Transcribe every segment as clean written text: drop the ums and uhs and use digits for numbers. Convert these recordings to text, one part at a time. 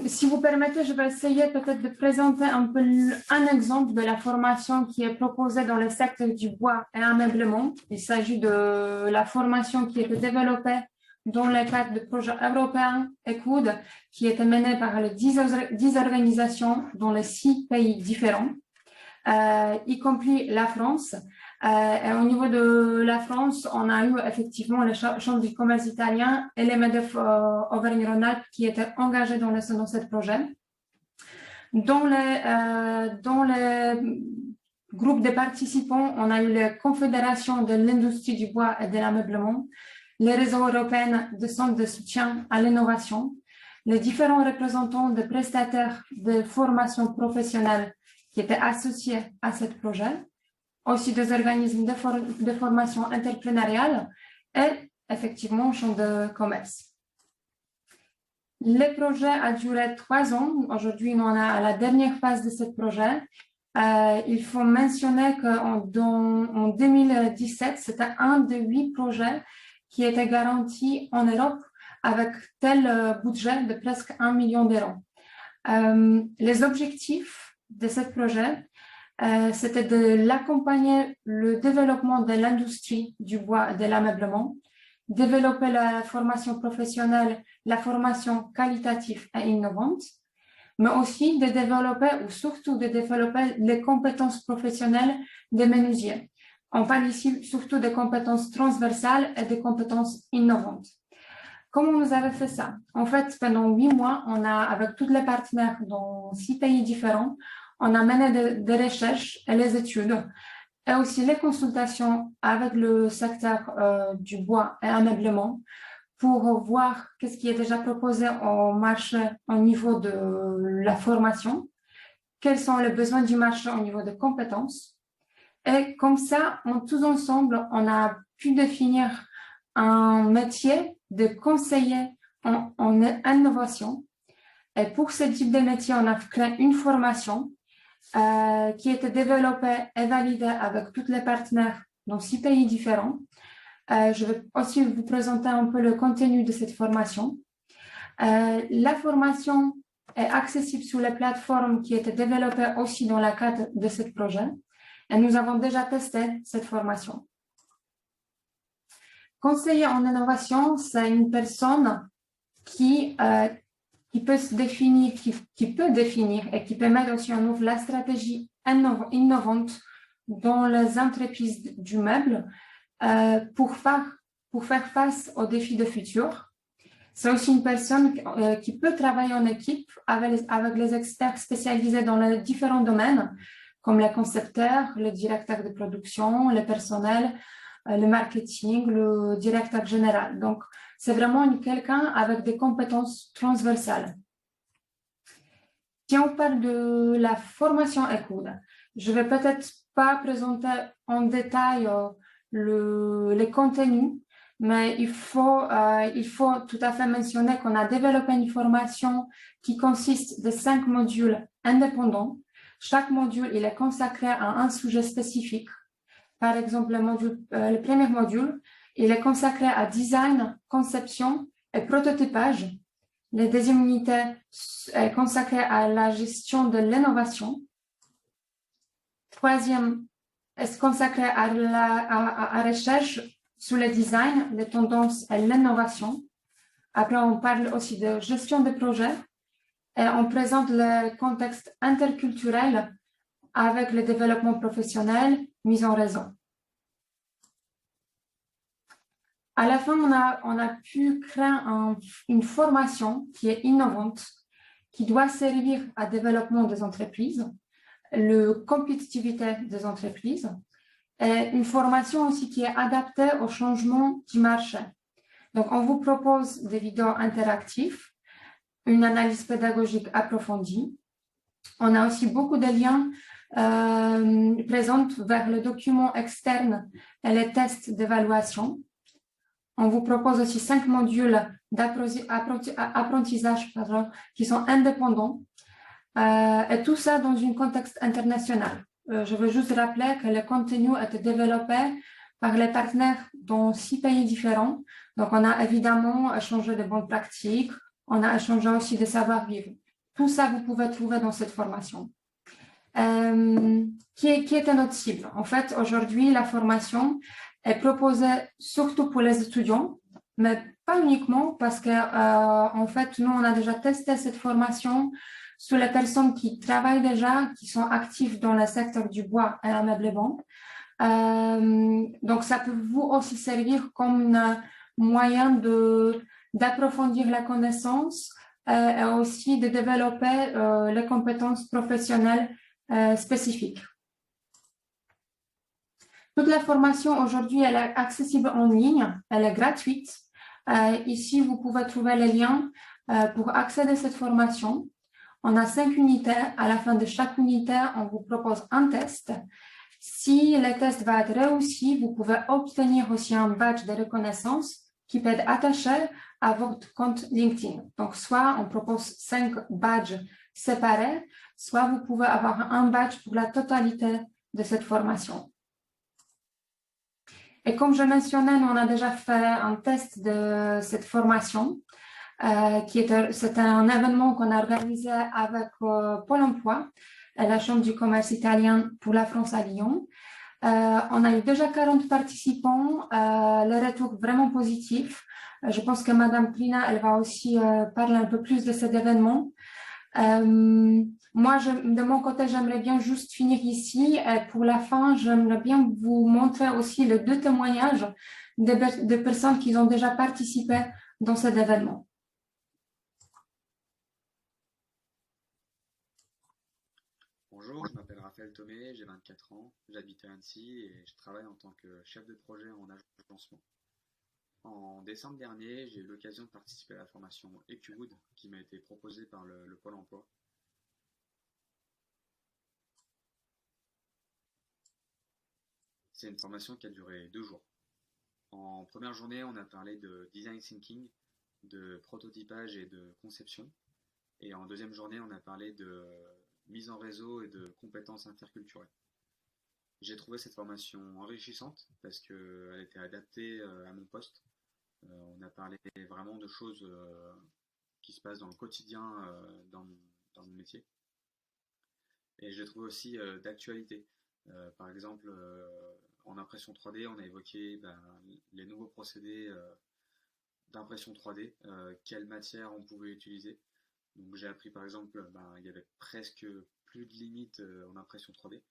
si vous permettez, je vais essayer peut-être de présenter un peu un exemple de la formation qui est proposée dans le secteur du bois et ameublement. Il s'agit de la formation qui a été développée dans le cadre du projet européen ECOUD, qui était mené par les 10 organisations dans les 6 pays différents, y compris la France. Et au niveau de la France, on a eu effectivement les chambres du commerce italien et les MEDEF Auvergne-Rhône-Alpes qui étaient engagés dans ce projet. Dans les groupes de participants, on a eu les confédérations de l'industrie du bois et de l'ameublement, les réseaux européens de centres de soutien à l'innovation, les différents représentants de prestataires de formation professionnelle qui étaient associés à ce projet, aussi des organismes de formation entrepreneuriale et effectivement chambre de commerce. Le projet a duré 3 ans. Aujourd'hui, on est à la dernière phase de ce projet. Il faut mentionner qu'en 2017, c'était un des 8 projets qui était garanti en Europe avec tel budget de presque 1 million d'euros. Les objectifs de ce projet, c'était de l'accompagner le développement de l'industrie du bois et de l'ameublement, développer la formation professionnelle, la formation qualitative et innovante, mais aussi de développer ou surtout de développer les compétences professionnelles des menuisiers. On parle ici surtout des compétences transversales et des compétences innovantes. Comment nous avons fait ça? En fait, pendant 8 mois, on a, avec tous les partenaires dans 6 pays différents, on a mené des recherches et les études et aussi les consultations avec le secteur du bois et ameublement pour voir qu'est-ce qui est déjà proposé au marché au niveau de la formation, quels sont les besoins du marché au niveau de compétences. Et comme ça, tous ensemble, on a pu définir un métier de conseiller en innovation. Et pour ce type de métier, on a créé une formation qui était développée et validée avec tous les partenaires dans 6 pays différents. Je vais aussi vous présenter un peu le contenu de cette formation. La formation est accessible sur les plateformes qui étaient développées aussi dans le cadre de ce projet. Et nous avons déjà testé cette formation. Conseiller en innovation, c'est une personne qui peut se définir, qui peut définir et qui peut mettre aussi en œuvre la stratégie innovante dans les entreprises du meuble pour faire face aux défis de futur. C'est aussi une personne qui peut travailler en équipe avec les experts spécialisés dans les différents domaines, comme les concepteurs, le directeur de production, le personnel, le marketing, le directeur général. Donc, c'est vraiment quelqu'un avec des compétences transversales. Si on parle de la formation ECOUD, je ne vais peut-être pas présenter en détail les contenus, mais il faut tout à fait mentionner qu'on a développé une formation qui consiste de 5 modules indépendants. Chaque module il est consacré à un sujet spécifique. Par exemple, le premier module, il est consacré à design, conception et prototypage. La deuxième unité est consacrée à la gestion de l'innovation. Troisième est consacrée à la recherche sur le design, les tendances et l'innovation. Après, on parle aussi de gestion de projet et on présente le contexte interculturel avec le développement professionnel, mise en réseau. À la fin, on a pu créer une formation qui est innovante, qui doit servir à développement des entreprises, la compétitivité des entreprises, et une formation aussi qui est adaptée au changement du marché. Donc, on vous propose des vidéos interactives, une analyse pédagogique approfondie. On a aussi beaucoup de liens présents vers le document externe et les tests d'évaluation. On vous propose aussi 5 modules d'apprentissage qui sont indépendants et tout ça dans un contexte international. Je veux juste rappeler que le contenu a été développé par les partenaires dans 6 pays différents. Donc, on a évidemment échangé de bonnes pratiques, on a échangé aussi des savoir-vivre. Tout ça, vous pouvez trouver dans cette formation. Qui est notre cible? En fait, aujourd'hui, la formation est proposée surtout pour les étudiants, mais pas uniquement parce que, en fait, nous, on a déjà testé cette formation sur les personnes qui travaillent déjà, qui sont actives dans le secteur du bois et l'ameublement. Donc, ça peut vous aussi servir comme un moyen d'approfondir la connaissance et aussi de développer les compétences professionnelles spécifiques. Toute la formation aujourd'hui, elle est accessible en ligne, elle est gratuite. Ici, vous pouvez trouver les liens pour accéder à cette formation. On a 5 unités. À la fin de chaque unité, on vous propose un test. Si le test va être réussi, vous pouvez obtenir aussi un badge de reconnaissance qui peut être attaché à votre compte LinkedIn. Donc, soit on propose 5 badges séparés, soit vous pouvez avoir un badge pour la totalité de cette formation. Et comme je mentionnais, nous, on a déjà fait un test de cette formation. C'était un événement qu'on a organisé avec Pôle emploi et la Chambre du commerce italien pour la France à Lyon. On a eu déjà 40 participants, les retours vraiment positifs. Je pense que Madame Prina, elle va aussi parler un peu plus de cet événement. Moi, de mon côté, j'aimerais bien juste finir ici. Et pour la fin, j'aimerais bien vous montrer aussi les 2 témoignages de personnes qui ont déjà participé dans cet événement. Bonjour, je m'appelle Raphaël Thomé, j'ai 24 ans, j'habite à Annecy et je travaille en tant que chef de projet en agencement. En décembre dernier, j'ai eu l'occasion de participer à la formation EQWOOD qui m'a été proposée par le Pôle emploi. C'est une formation qui a duré 2 jours. En première journée, on a parlé de design thinking, de prototypage et de conception. Et en deuxième journée, on a parlé de mise en réseau et de compétences interculturelles. J'ai trouvé cette formation enrichissante parce qu'elle était adaptée à mon poste. On a parlé vraiment de choses qui se passent dans le quotidien dans mon métier. Et j'ai trouvé aussi d'actualité. Par exemple, en impression 3D, on a évoqué les nouveaux procédés d'impression 3D, quelle matière on pouvait utiliser. Donc j'ai appris par exemple, il y avait presque plus de limites en impression 3D.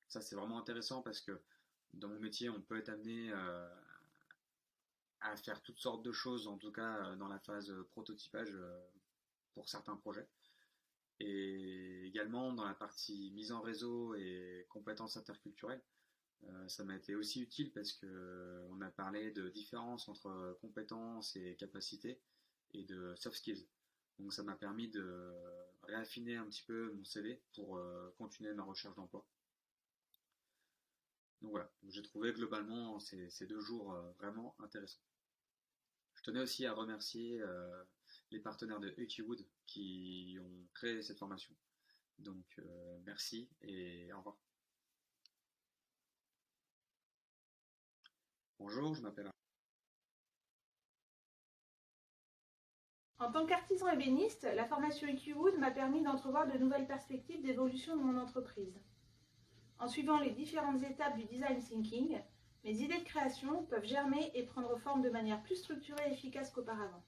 Ça c'est vraiment intéressant parce que dans mon métier, on peut être amené à faire toutes sortes de choses, en tout cas dans la phase prototypage pour certains projets. Et également dans la partie mise en réseau et compétences interculturelles, ça m'a été aussi utile parce qu'on a parlé de différence entre compétences et capacités et de soft skills. Donc ça m'a permis de réaffiner un petit peu mon CV pour continuer ma recherche d'emploi. Donc voilà, j'ai trouvé globalement ces 2 jours vraiment intéressants. Je tenais aussi à remercier les partenaires de EQWOOD qui ont créé cette formation. Donc merci et au revoir. Bonjour, je m'appelle. En tant qu'artisan ébéniste, la formation EQWOOD m'a permis d'entrevoir de nouvelles perspectives d'évolution de mon entreprise. En suivant les différentes étapes du design thinking, mes idées de création peuvent germer et prendre forme de manière plus structurée et efficace qu'auparavant.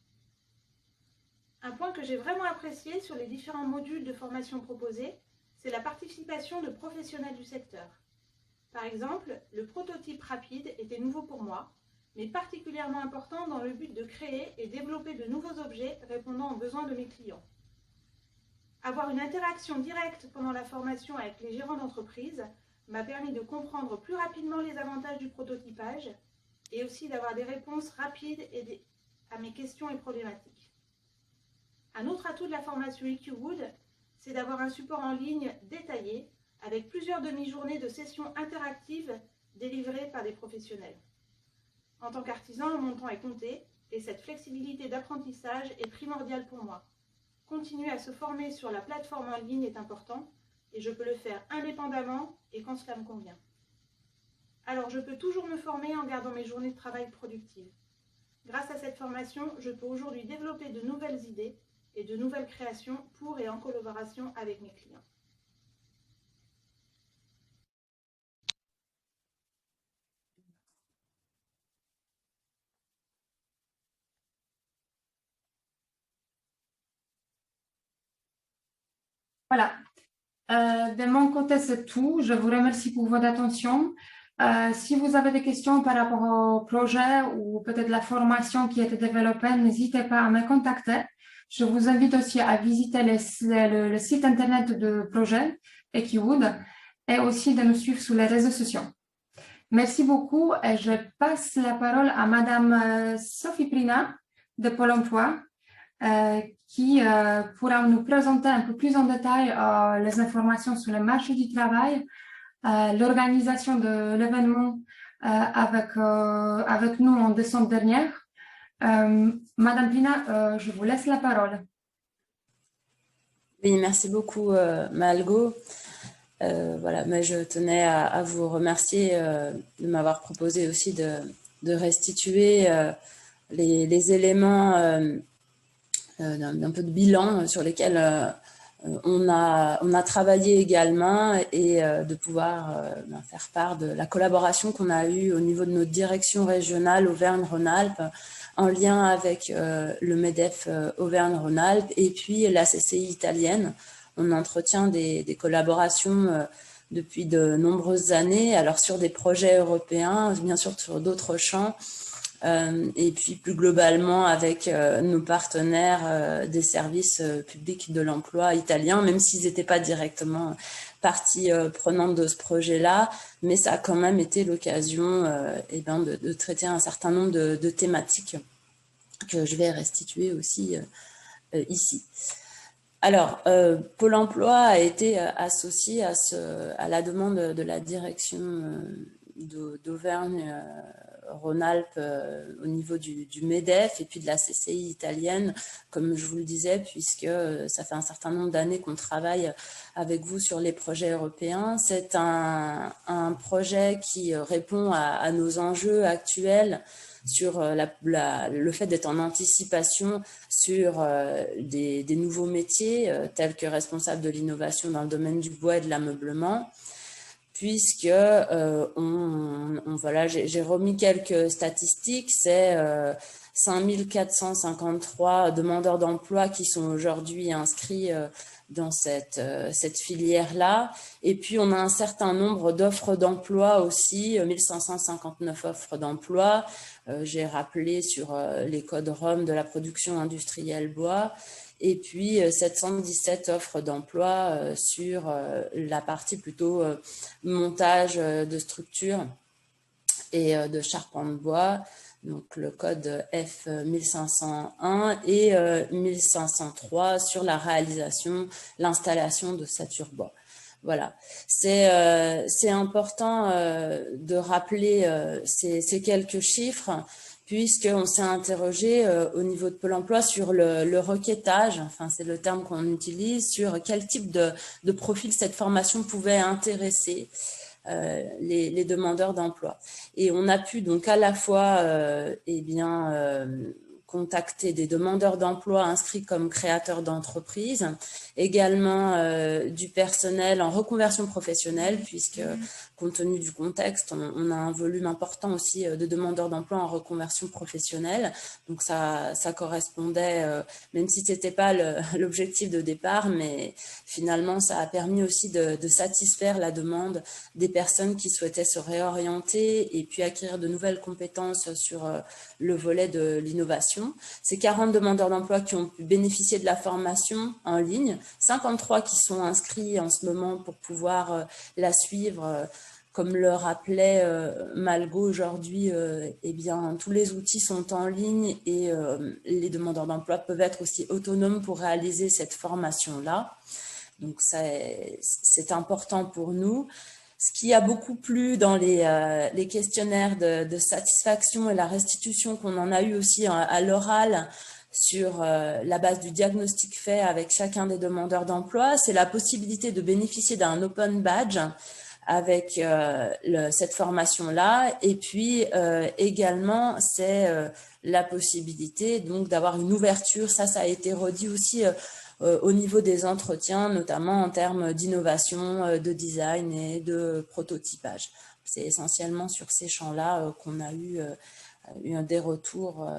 Un point que j'ai vraiment apprécié sur les différents modules de formation proposés, c'est la participation de professionnels du secteur. Par exemple, le prototype rapide était nouveau pour moi, mais particulièrement important dans le but de créer et développer de nouveaux objets répondant aux besoins de mes clients. Avoir une interaction directe pendant la formation avec les gérants d'entreprise m'a permis de comprendre plus rapidement les avantages du prototypage et aussi d'avoir des réponses rapides à mes questions et problématiques. Un autre atout de la formation EQWOOD, c'est d'avoir un support en ligne détaillé avec plusieurs demi-journées de sessions interactives délivrées par des professionnels. En tant qu'artisan, mon temps est compté et cette flexibilité d'apprentissage est primordiale pour moi. Continuer à se former sur la plateforme en ligne est important et je peux le faire indépendamment et quand cela me convient. Alors je peux toujours me former en gardant mes journées de travail productives. Grâce à cette formation, je peux aujourd'hui développer de nouvelles idées et de nouvelles créations pour et en collaboration avec mes clients. Voilà. De mon côté, c'est tout. Je vous remercie pour votre attention. Si vous avez des questions par rapport au projet ou peut-être la formation qui a été développée, n'hésitez pas à me contacter. Je vous invite aussi à visiter le site internet du projet Equiwood et aussi de nous suivre sur les réseaux sociaux. Merci beaucoup et je passe la parole à Madame Sophie Prina de Pôle emploi qui pourra nous présenter un peu plus en détail les informations sur le marché du travail, l'organisation de l'événement avec nous en décembre dernier. Madame Prina, je vous laisse la parole. Oui, merci beaucoup Malgo. Voilà, mais je tenais à vous remercier de m'avoir proposé aussi de restituer les éléments d'un peu de bilan sur lesquels on a travaillé également et de pouvoir faire part de la collaboration qu'on a eue au niveau de notre direction régionale Auvergne-Rhône-Alpes en lien avec le MEDEF Auvergne-Rhône-Alpes et puis la CCI italienne. On entretient des collaborations depuis de nombreuses années, alors sur des projets européens, bien sûr sur d'autres champs, et puis plus globalement avec nos partenaires des services publics de l'emploi italiens, même s'ils n'étaient pas directement partie prenante de ce projet-là, mais ça a quand même été l'occasion de traiter un certain nombre de thématiques que je vais restituer aussi ici. Alors, Pôle emploi a été associé à la demande de la direction d'Auvergne-Rhône-Alpes au niveau du MEDEF et puis de la CCI italienne, comme je vous le disais, puisque ça fait un certain nombre d'années qu'on travaille avec vous sur les projets européens. C'est un projet qui répond à nos enjeux actuels sur le fait d'être en anticipation sur des nouveaux métiers tels que responsable de l'innovation dans le domaine du bois et de l'ameublement, puisque voilà, j'ai remis quelques statistiques, c'est 5453 demandeurs d'emploi qui sont aujourd'hui inscrits dans cette filière-là. Et puis, on a un certain nombre d'offres d'emploi aussi, 1559 offres d'emploi. J'ai rappelé sur les codes ROM de la production industrielle bois. Et puis, 717 offres d'emploi sur la partie plutôt montage de structures et de charpente bois. Donc, le code F1501 et 1503 sur la réalisation, l'installation de satures bois. Voilà, c'est important de rappeler ces quelques chiffres, puisqu'on s'est interrogé au niveau de Pôle emploi sur le requêtage, enfin c'est le terme qu'on utilise, sur quel type de profil cette formation pouvait intéresser les demandeurs d'emploi. Et on a pu donc à la fois contacter des demandeurs d'emploi inscrits comme créateurs d'entreprise, également du personnel en reconversion professionnelle, puisque compte tenu du contexte, on a un volume important aussi de demandeurs d'emploi en reconversion professionnelle. Donc ça correspondait, même si ce n'était pas l'objectif de départ, mais finalement ça a permis aussi de satisfaire la demande des personnes qui souhaitaient se réorienter et puis acquérir de nouvelles compétences sur le volet de l'innovation. C'est 40 demandeurs d'emploi qui ont pu bénéficier de la formation en ligne, 53 qui sont inscrits en ce moment pour pouvoir la suivre. Comme le rappelait Malgo aujourd'hui, tous les outils sont en ligne et les demandeurs d'emploi peuvent être aussi autonomes pour réaliser cette formation-là. Donc, c'est important pour nous. Ce qui a beaucoup plu dans les questionnaires de satisfaction et la restitution qu'on en a eu aussi à l'oral sur la base du diagnostic fait avec chacun des demandeurs d'emploi, c'est la possibilité de bénéficier d'un open badge avec cette formation-là. Et puis également, c'est la possibilité donc d'avoir une ouverture. Ça a été redit aussi au niveau des entretiens, notamment en termes d'innovation, de design et de prototypage. C'est essentiellement sur ces champs-là qu'on a eu des retours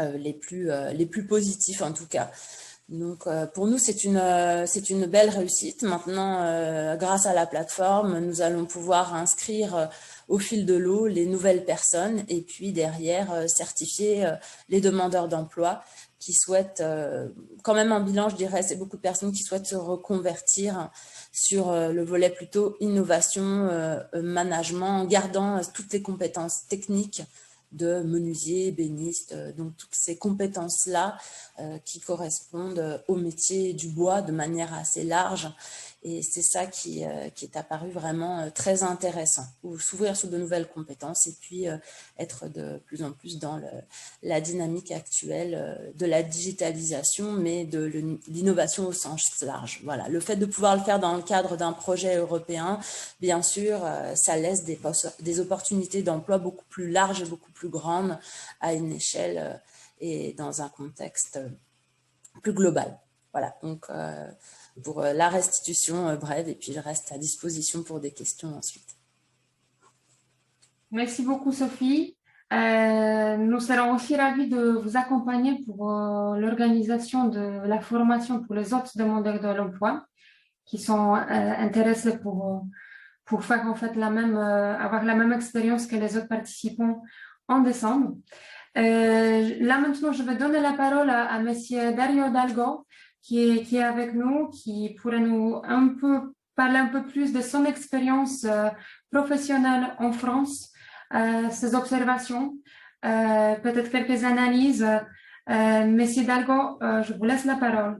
les plus positifs en tout cas. Donc pour nous, c'est une belle réussite. Maintenant, grâce à la plateforme, nous allons pouvoir inscrire au fil de l'eau les nouvelles personnes et puis derrière certifier les demandeurs d'emploi qui souhaitent, quand même un bilan, je dirais, c'est beaucoup de personnes qui souhaitent se reconvertir sur le volet plutôt innovation, management, en gardant toutes les compétences techniques de menuisier, ébéniste, donc toutes ces compétences-là qui correspondent au métier du bois de manière assez large. Et c'est ça qui est apparu vraiment très intéressant, s'ouvrir sur de nouvelles compétences et puis être de plus en plus dans la dynamique actuelle de la digitalisation, mais de l'innovation au sens large. Voilà. Le fait de pouvoir le faire dans le cadre d'un projet européen, bien sûr, ça laisse des opportunités d'emploi beaucoup plus larges et beaucoup plus grandes à une échelle et dans un contexte plus global. Voilà, donc pour la restitution brève, et puis je reste à disposition pour des questions ensuite. Merci beaucoup, Sophie. Nous serons aussi ravis de vous accompagner pour l'organisation de la formation pour les autres demandeurs de l'emploi qui sont intéressés pour faire en fait avoir la même expérience que les autres participants en décembre. Là maintenant, je vais donner la parole à Monsieur Dario Dalgo, qui est avec nous, qui pourrait nous parler un peu plus de son expérience professionnelle en France, ses observations, peut-être quelques analyses. Monsieur Dalgo, je vous laisse la parole.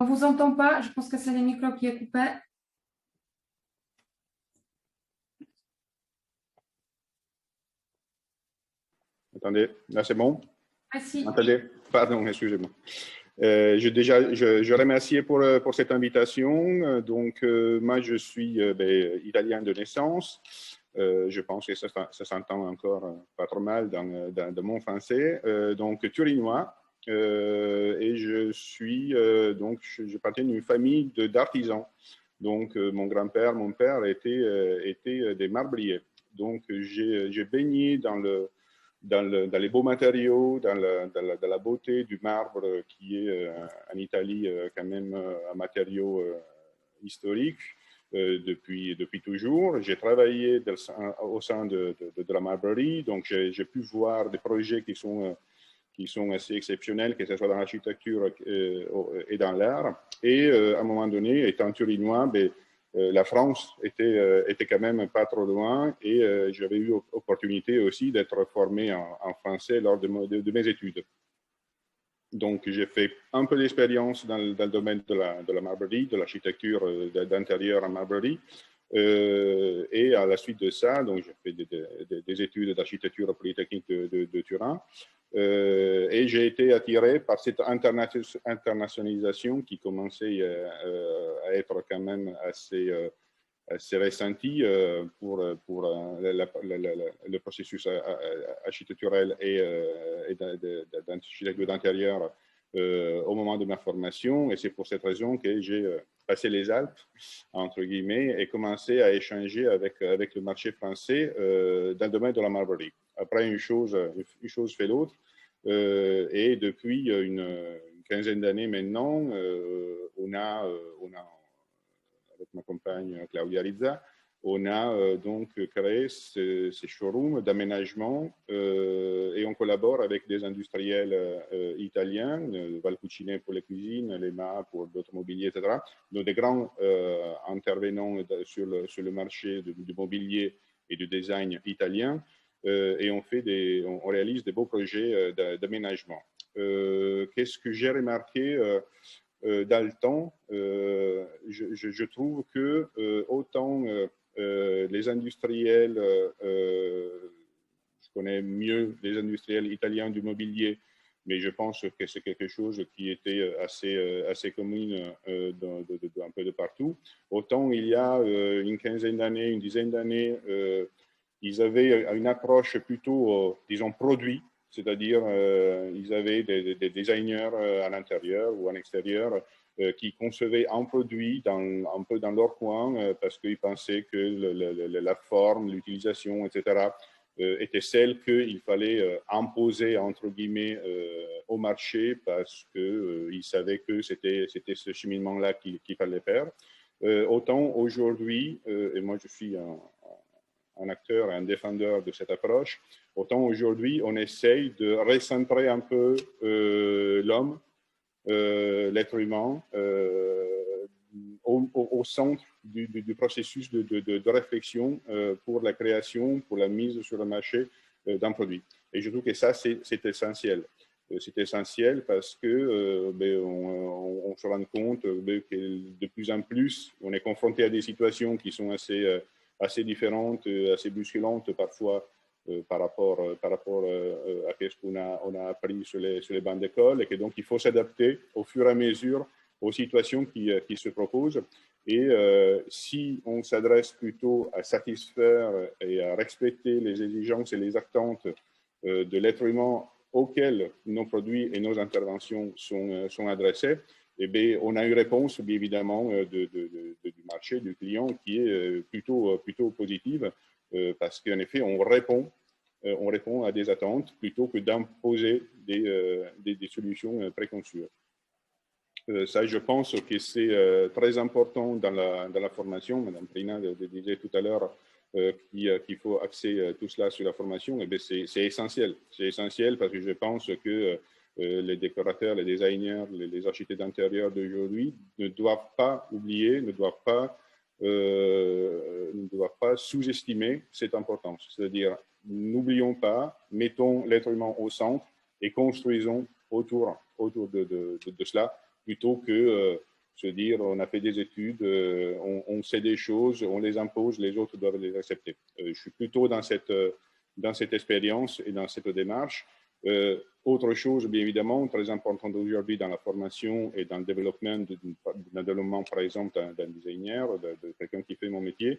On ne vous entend pas, je pense que c'est le micro qui est coupé. Attendez, là c'est bon? Merci. Attendez, pardon, excusez-moi. Je remercie pour cette invitation. Donc, moi, je suis italien de naissance. Je pense que ça s'entend encore pas trop mal dans mon français. Donc, turinois. Et je suis, donc, je partais d'une famille d'artisans. Donc, mon grand-père, mon père étaient des marbriers. Donc, j'ai baigné dans les beaux matériaux, dans la beauté du marbre qui est en Italie quand même un matériau historique depuis toujours. J'ai travaillé au sein de la marbrerie, donc j'ai pu voir des projets qui sont assez exceptionnels, que ce soit dans l'architecture et dans l'art. Et à un moment donné, étant turinois, la France était quand même pas trop loin et j'avais eu l'opportunité aussi d'être formé en français lors de mes études. Donc, j'ai fait un peu d'expérience dans le domaine de la marbrerie, de l'architecture d'intérieur en marbrerie. Et à la suite de ça, donc j'ai fait des études d'architecture polytechnique de Turin. Et j'ai été attiré par cette internationalisation qui commençait à être quand même assez ressentie pour le processus architectural et d'architecture d'intérieur au moment de ma formation. Et c'est pour cette raison que j'ai passé les Alpes, entre guillemets, et commencé à échanger avec le marché français dans le domaine de la marbrerie. Après, une chose fait l'autre. Et depuis une quinzaine d'années maintenant, on a, avec ma compagne Claudia Rizza, on a donc créé ces showrooms d'aménagement et on collabore avec des industriels italiens, Valcucine pour les cuisines, Lema pour l'automobilier, etc. Donc des grands intervenants sur le marché du mobilier et du design italien. Et on réalise des beaux projets d'aménagement. Qu'est-ce que j'ai remarqué dans le temps? Je trouve que autant les industriels, je connais mieux les industriels italiens du mobilier, mais je pense que c'est quelque chose qui était assez commun un peu de partout. Autant il y a une quinzaine d'années, une dizaine d'années, ils avaient une approche plutôt, disons, produit, c'est-à-dire ils avaient des designers à l'intérieur ou à l'extérieur qui concevaient un produit un peu dans leur coin parce qu'ils pensaient que la forme, l'utilisation, etc., était celle qu'il fallait imposer, entre guillemets, au marché parce qu'ils savaient que c'était ce cheminement-là qu'il fallait faire. Autant aujourd'hui, et moi je suis un acteur, un défendeur de cette approche, autant aujourd'hui on essaye de recentrer un peu l'homme, l'être humain, au centre du processus de réflexion pour la création, pour la mise sur le marché d'un produit. Et je trouve que ça, c'est essentiel. C'est essentiel parce que on se rend compte que de plus en plus, on est confronté à des situations qui sont assez différentes, assez bousculantes parfois par rapport à ce qu'on a appris sur les bancs d'école, et que donc il faut s'adapter au fur et à mesure aux situations qui se proposent. Et si on s'adresse plutôt à satisfaire et à respecter les exigences et les attentes de l'être humain auxquels nos produits et nos interventions sont adressés, eh bien, on a une réponse, bien évidemment, du marché, du client, qui est plutôt positive, parce qu'en effet, on répond à des attentes plutôt que d'imposer des solutions préconçues. Ça, je pense que c'est très important dans la formation. Madame Prina disait tout à l'heure qu'il faut axer tout cela sur la formation. Eh bien, c'est essentiel. C'est essentiel parce que je pense que les décorateurs, les designers, les architectes d'intérieur d'aujourd'hui ne doivent pas oublier, ne doivent pas sous-estimer cette importance. C'est-à-dire, n'oublions pas, mettons l'être humain au centre et construisons autour de cela, plutôt que se dire on a fait des études, on sait des choses, on les impose, les autres doivent les accepter. Je suis plutôt dans cette expérience et dans cette démarche. Autre chose, bien évidemment, très importante aujourd'hui dans la formation et dans le développement, par exemple, d'un designer, de quelqu'un qui fait mon métier,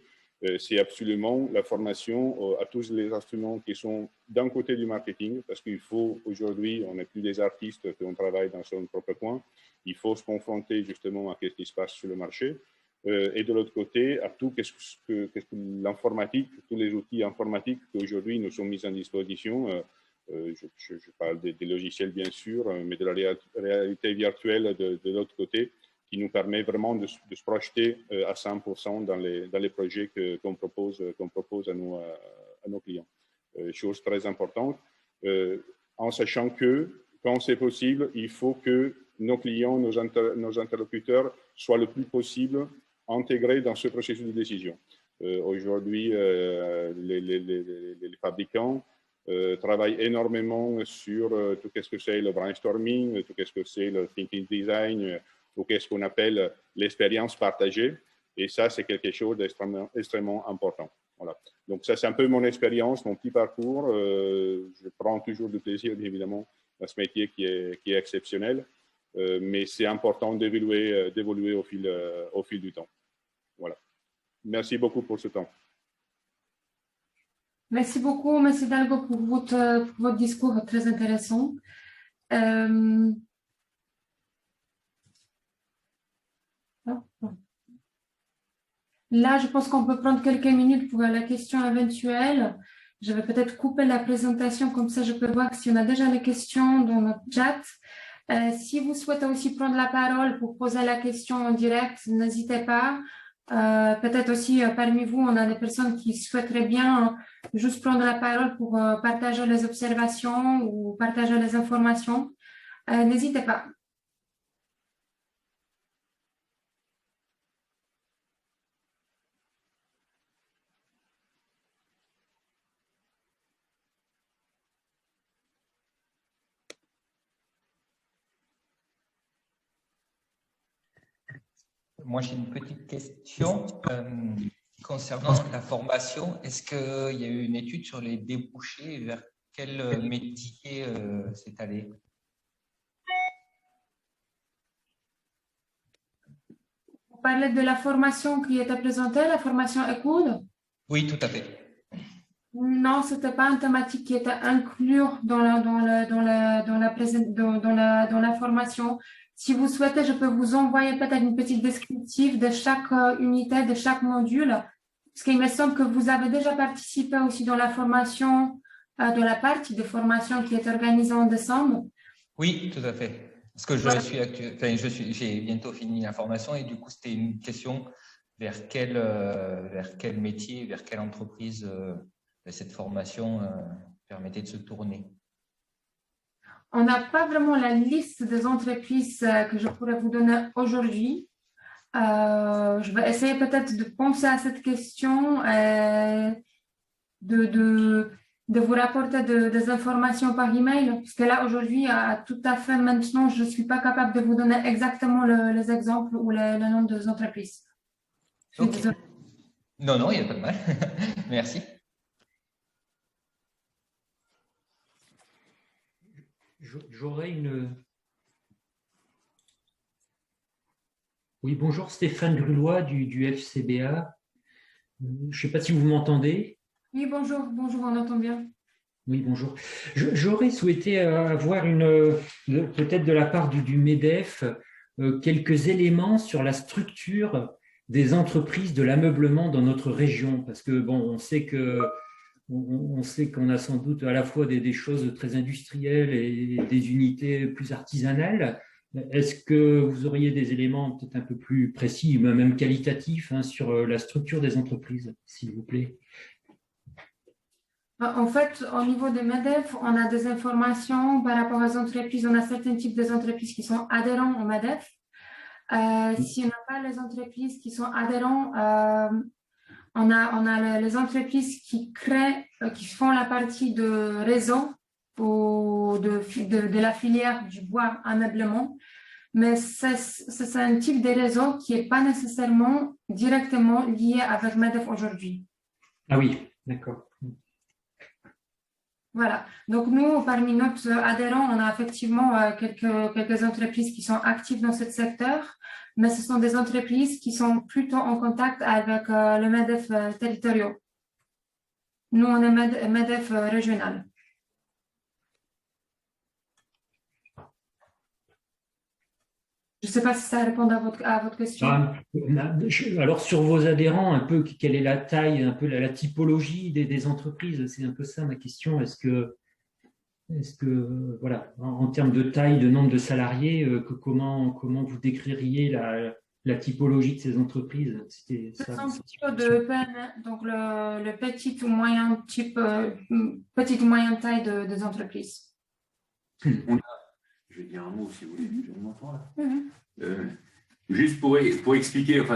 c'est absolument la formation à tous les instruments qui sont d'un côté du marketing, parce qu'il faut aujourd'hui, on n'est plus des artistes, qu'on travaille dans son propre coin, il faut se confronter justement à ce qui se passe sur le marché. Et de l'autre côté, à tout que l'informatique, tous les outils informatiques qui aujourd'hui nous sont mis en disposition. Je parle des logiciels, bien sûr, mais de la réalité virtuelle de l'autre côté, qui nous permet vraiment de se projeter à 100% dans les projets qu'on propose à nos clients. Chose très importante, en sachant que, quand c'est possible, il faut que nos clients, nos interlocuteurs soient le plus possible intégrés dans ce processus de décision. Aujourd'hui, les fabricants travaillent énormément sur tout ce que c'est le brainstorming, tout ce que c'est le thinking design, tout ce qu'on appelle l'expérience partagée. Et ça, c'est quelque chose d'extrêmement important. Voilà. Donc ça, c'est un peu mon expérience, mon petit parcours. Je prends toujours du plaisir, bien évidemment, à ce métier qui est exceptionnel. Mais c'est important d'évoluer au fil du temps. Voilà. Merci beaucoup pour ce temps. Merci beaucoup, M. Hidalgo, pour votre discours très intéressant. Là, je pense qu'on peut prendre quelques minutes pour la question éventuelle. Je vais peut-être couper la présentation, comme ça je peux voir si on a déjà les questions dans notre chat. Si vous souhaitez aussi prendre la parole pour poser la question en direct, n'hésitez pas. Peut-être aussi parmi vous, on a des personnes qui souhaiteraient bien juste prendre la parole pour partager les observations ou partager les informations. N'hésitez pas. Moi, j'ai une petite question concernant la formation. Est-ce qu'il y a eu une étude sur les débouchés, vers quel métier c'est allé? parlez de la formation qui était présentée, la formation ECOUD? Oui, tout à fait. Non, ce n'était pas une thématique qui était inclue dans la formation. Si vous souhaitez, je peux vous envoyer peut-être une petite descriptive de chaque unité, de chaque module, parce qu'il me semble que vous avez déjà participé aussi dans la formation, dans la partie de formation qui est organisée en décembre. Oui, tout à fait. Parce que Voilà. j'ai bientôt fini la formation et du coup, c'était une question vers quel métier, vers quelle entreprise cette formation permettait de se tourner. On n'a pas vraiment la liste des entreprises que je pourrais vous donner aujourd'hui. Je vais essayer peut-être de penser à cette question et de vous rapporter des informations par email, parce que là, aujourd'hui, tout à fait maintenant, je ne suis pas capable de vous donner exactement les exemples ou le nom des entreprises. Okay. Non, non, il n'y a pas de mal. Merci. J'aurais une... Oui, bonjour, Stéphane Grulois du FCBA. Je ne sais pas si vous m'entendez. Oui, bonjour, on entend bien. Oui, bonjour. J'aurais souhaité avoir peut-être de la part du MEDEF quelques éléments sur la structure des entreprises de l'ameublement dans notre région, parce que bon, on sait qu'on a sans doute à la fois des choses très industrielles et des unités plus artisanales. Est-ce que vous auriez des éléments peut-être un peu plus précis, même qualitatifs, sur la structure des entreprises, s'il vous plaît? En fait, au niveau des MEDEF, on a des informations par rapport aux entreprises. On a certains types d'entreprises qui sont adhérents au MEDEF. Si on n'a pas les entreprises qui sont adhérents, on a les entreprises qui font la partie de réseau ou de la filière du bois ameublement. Mais c'est un type de réseau qui n'est pas nécessairement directement lié avec MEDEF aujourd'hui. Ah oui, d'accord. Voilà. Donc, nous, parmi nos adhérents, on a effectivement quelques entreprises qui sont actives dans ce secteur, mais ce sont des entreprises qui sont plutôt en contact avec le MEDEF territoriaux. Nous, on est MEDEF régional. Je ne sais pas si ça répond à votre question. Alors, sur vos adhérents, un peu, quelle est la taille, un peu la typologie des entreprises? C'est un peu ça ma question. Est-ce que voilà, en termes de taille, de nombre de salariés, comment vous décririez la typologie de ces entreprises? Ce sont plutôt de PME, donc le petit ou moyen type, petite ou moyenne taille des entreprises. Je vais dire un mot si vous voulez. Je m'entends là. Juste pour expliquer, enfin,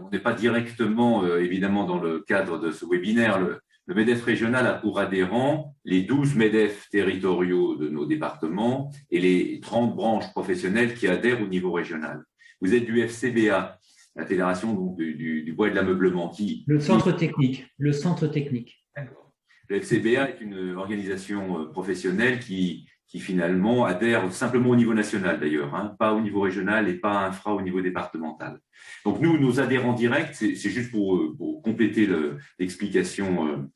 on n'est pas directement, évidemment, dans le cadre de ce webinaire. Le MEDEF régional a pour adhérents les 12 MEDEF territoriaux de nos départements et les 30 branches professionnelles qui adhèrent au niveau régional. Vous êtes du FCBA, la fédération donc, du bois et de l'ameublement. Le centre technique. Le centre technique. D'accord. Le FCBA est une organisation professionnelle qui finalement adhère simplement au niveau national d'ailleurs, pas au niveau régional et pas infra au niveau départemental. Donc nous, nos adhérents directs, c'est juste pour compléter l'explication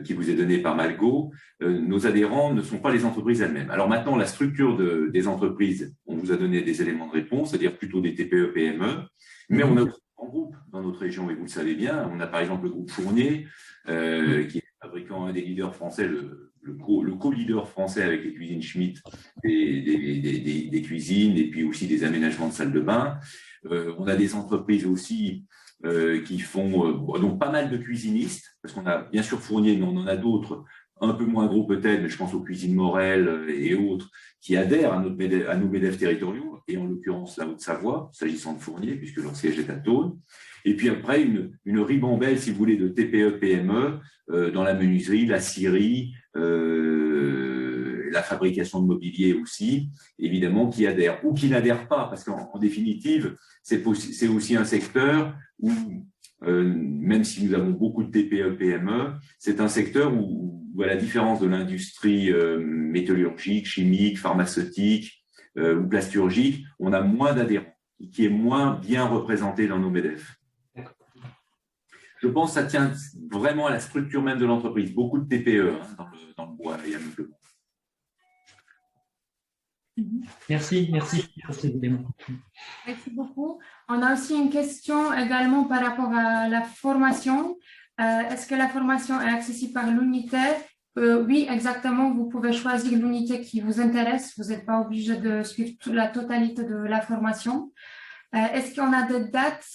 qui vous est donnée par Malgo, nos adhérents ne sont pas les entreprises elles-mêmes. Alors maintenant, la structure des entreprises, on vous a donné des éléments de réponse, c'est-à-dire plutôt des TPE, PME, mais on a aussi un groupe dans notre région, et vous le savez bien, on a par exemple le groupe Fournier, qui est fabricant, un des leaders français, le co-leader français avec les cuisines Schmitt des cuisines et puis aussi des aménagements de salles de bain. On a des entreprises aussi qui font donc pas mal de cuisinistes, parce qu'on a bien sûr Fournier, mais on en a d'autres, un peu moins gros peut-être, mais je pense aux cuisines Morel et autres, qui adhèrent à nos MEDEF territoriaux, et en l'occurrence la Haute-Savoie, s'agissant de Fournier, puisque leur siège est à Thônes. Et puis après, une ribambelle, si vous voulez, de TPE, PME, dans la menuiserie, la scierie, la fabrication de mobilier aussi, évidemment, qui adhèrent ou qui n'adhèrent pas, parce qu'en définitive, c'est aussi un secteur où, même si nous avons beaucoup de TPE, PME, c'est un secteur où, à la différence de l'industrie métallurgique, chimique, pharmaceutique ou plasturgique, on a moins d'adhérents. qui est moins bien représenté dans nos MEDEF. Je pense que ça tient vraiment à la structure même de l'entreprise. Beaucoup de TPE dans le bois et ameublement. Merci pour ces éléments. Merci beaucoup. On a aussi une question également par rapport à la formation. Est-ce que la formation est accessible par l'unité? Oui, exactement. Vous pouvez choisir l'unité qui vous intéresse. Vous n'êtes pas obligé de suivre la totalité de la formation. Est-ce qu'on a des dates?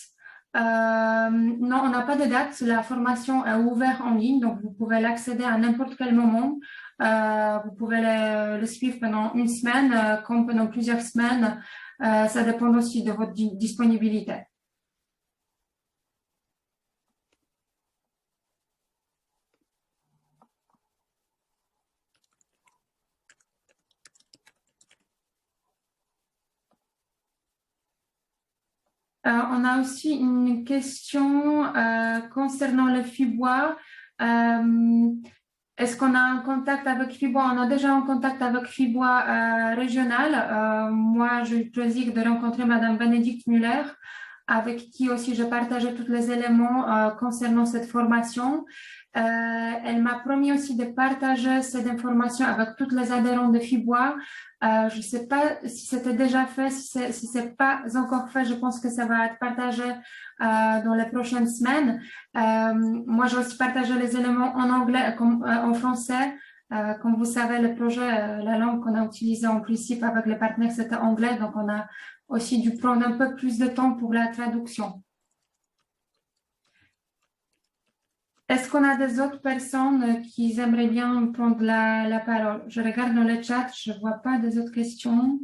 Non, on n'a pas de date. La formation est ouverte en ligne, donc vous pouvez l'accéder à n'importe quel moment. Vous pouvez le suivre pendant une semaine, comme pendant plusieurs semaines. Ça dépend aussi de votre disponibilité. On a aussi une question concernant le FIBOIS. Est-ce qu'on a un contact avec FIBOIS? On a déjà un contact avec FIBOIS régional. Moi, j'ai eu le plaisir de rencontrer Madame Bénédicte Muller, avec qui aussi je partageais tous les éléments concernant cette formation. Elle m'a promis aussi de partager cette information avec toutes les adhérents de FIBOIS. Je ne sais pas si c'était déjà fait, si ce n'est pas encore fait, je pense que ça va être partagé dans les prochaines semaines. Moi, j'ai aussi partagé les éléments en anglais comme en français. Comme vous savez, le projet, la langue qu'on a utilisée en principe avec les partenaires, c'était anglais, donc on a aussi dû prendre un peu plus de temps pour la traduction. Est-ce qu'on a des autres personnes qui aimeraient bien prendre la parole? Je regarde dans le chat, je ne vois pas des autres questions.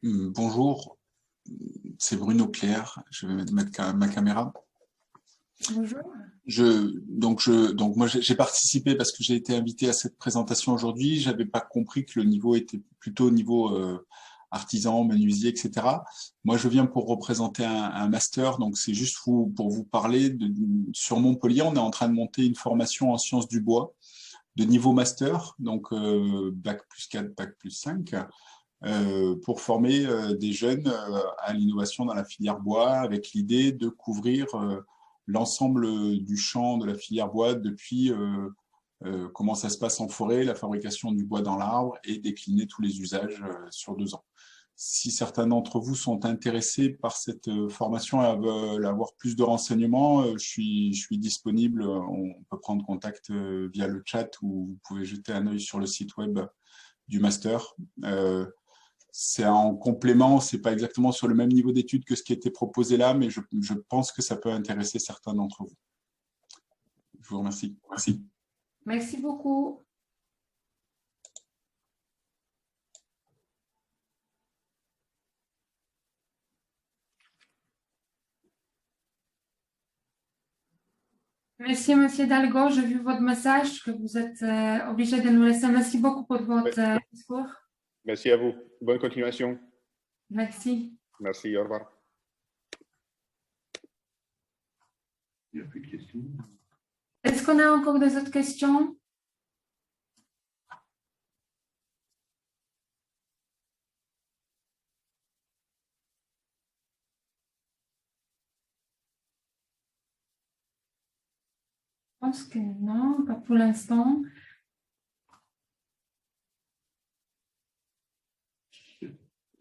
Bonjour, c'est Bruno Claire. Je vais mettre ma caméra. Bonjour. Donc moi j'ai participé parce que j'ai été invité à cette présentation aujourd'hui. J'avais pas compris que le niveau était plutôt au niveau artisan, menuisier, etc. Moi je viens pour représenter un master, donc c'est juste pour vous parler sur Montpellier, on est en train de monter une formation en sciences du bois de niveau master, donc bac plus 4, bac plus 5. Pour former des jeunes à l'innovation dans la filière bois, avec l'idée de couvrir l'ensemble du champ de la filière bois depuis comment ça se passe en forêt, la fabrication du bois dans l'arbre et décliner tous les usages sur 2 ans. Si certains d'entre vous sont intéressés par cette formation et veulent avoir plus de renseignements, je suis disponible. On peut prendre contact via le chat ou vous pouvez jeter un œil sur le site web du master. C'est en complément, c'est pas exactement sur le même niveau d'études que ce qui était proposé là, mais je pense que ça peut intéresser certains d'entre vous. Je vous remercie. Merci. Merci beaucoup. Merci, Monsieur Dalgo. J'ai vu votre message que vous êtes obligé de nous laisser. Merci beaucoup pour votre discours. Merci à vous. Bonne continuation. Merci. Merci, au revoir. Il n'y a plus de questions. Est-ce qu'on a encore des autres questions? Je pense que non, pas pour l'instant.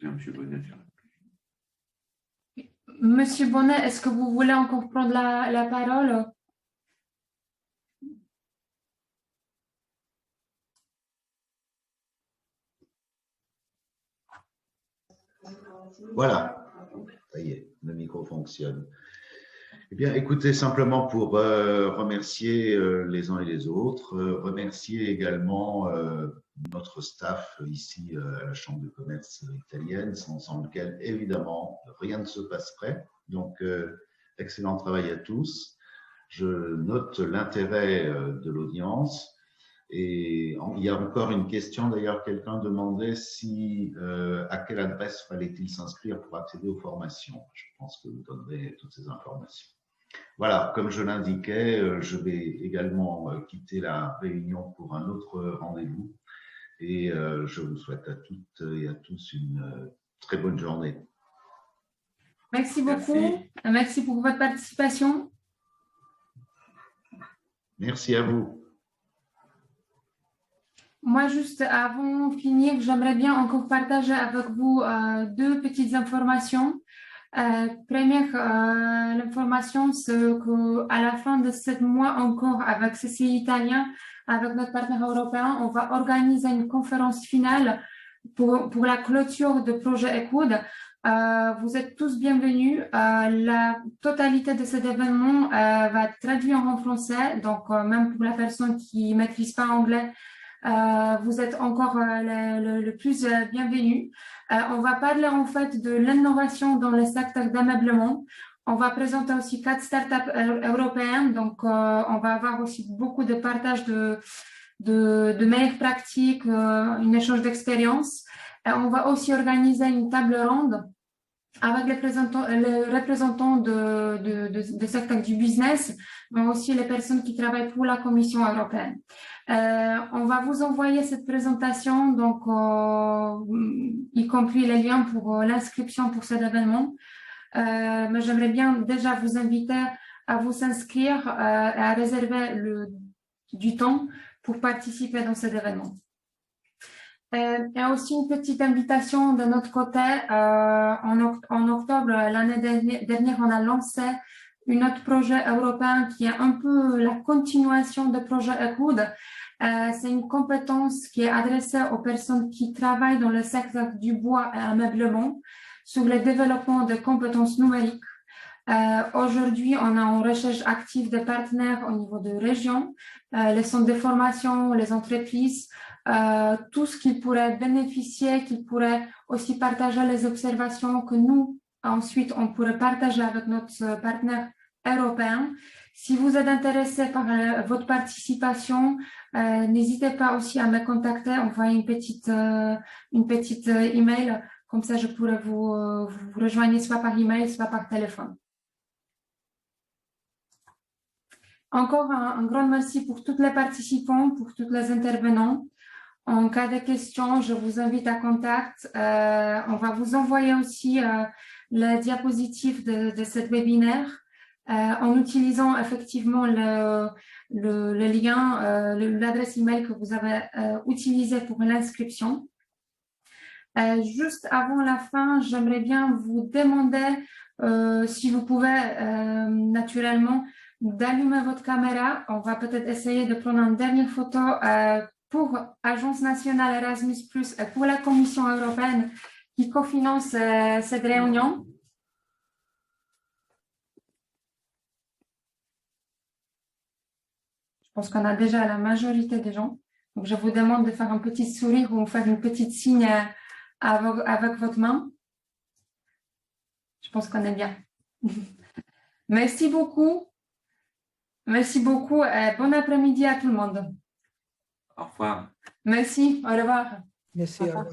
Monsieur Bonnet. Monsieur Bonnet, est-ce que vous voulez encore prendre la parole? Voilà, ça y est, le micro fonctionne. Eh bien, écoutez, simplement pour remercier les uns et les autres, remercier également notre staff ici à la Chambre de commerce italienne, sans lequel, évidemment, rien ne se passerait. Donc, excellent travail à tous. Je note l'intérêt de l'audience. Et il y a encore une question, d'ailleurs, quelqu'un demandait à quelle adresse fallait-il s'inscrire pour accéder aux formations. Je pense que vous donnerez toutes ces informations. Voilà, comme je l'indiquais, je vais également quitter la réunion pour un autre rendez-vous et je vous souhaite à toutes et à tous une très bonne journée. Merci beaucoup. Merci pour votre participation. Merci à vous. Moi, juste avant de finir, j'aimerais bien encore partager avec vous deux petites informations. Première l'information, c'est qu'à la fin de ce mois encore, avec CCI Italien, avec notre partenaire européen, on va organiser une conférence finale pour la clôture de projet ECOUD. Vous êtes tous bienvenus. La totalité de cet événement va être traduit en français, donc même pour la personne qui ne maîtrise pas anglais, vous êtes encore le plus bienvenus. On va parler en fait de l'innovation dans le secteur d'ameublement. On va présenter aussi 4 startups européennes, donc on va avoir aussi beaucoup de partage de meilleures pratiques, un échange d'expériences. On va aussi organiser une table ronde avec les représentants de secteur du business, mais aussi les personnes qui travaillent pour la Commission européenne. On va vous envoyer cette présentation, donc y compris les liens pour l'inscription pour cet événement. Mais j'aimerais bien déjà vous inviter à vous inscrire et à réserver du temps pour participer dans cet événement. Il y a aussi une petite invitation de notre côté. En octobre l'année dernière, on a lancé un autre projet européen qui est un peu la continuation du projet ECOUD. C'est une compétence qui est adressée aux personnes qui travaillent dans le secteur du bois et ameublement sur le développement de compétences numériques. Aujourd'hui, on est en recherche active de partenaires au niveau de régions, les centres de formation, les entreprises, tout ce qui pourrait bénéficier, qui pourrait aussi partager les observations que nous, ensuite, on pourrait partager avec notre partenaire européen. Si vous êtes intéressé par votre participation, n'hésitez pas aussi à me contacter, envoyer une petite email, comme ça je pourrais vous rejoindre soit par email, soit par téléphone. Encore un grand merci pour tous les participants, pour tous les intervenants. En cas de questions, je vous invite à contact. On va vous envoyer aussi les diapositives de ce webinaire en utilisant effectivement le lien, l'adresse email que vous avez utilisé pour l'inscription. Juste avant la fin, j'aimerais bien vous demander si vous pouvez naturellement d'allumer votre caméra. On va peut-être essayer de prendre une dernière photo pour Agence nationale Erasmus+, et pour la Commission européenne qui cofinance cette réunion. Je pense qu'on a déjà la majorité des gens. Donc, je vous demande de faire un petit sourire ou faire une petite signe avec votre main. Je pense qu'on est bien. Merci beaucoup. Merci beaucoup et bon après-midi à tout le monde. Au revoir. Merci, au revoir. Merci, au revoir.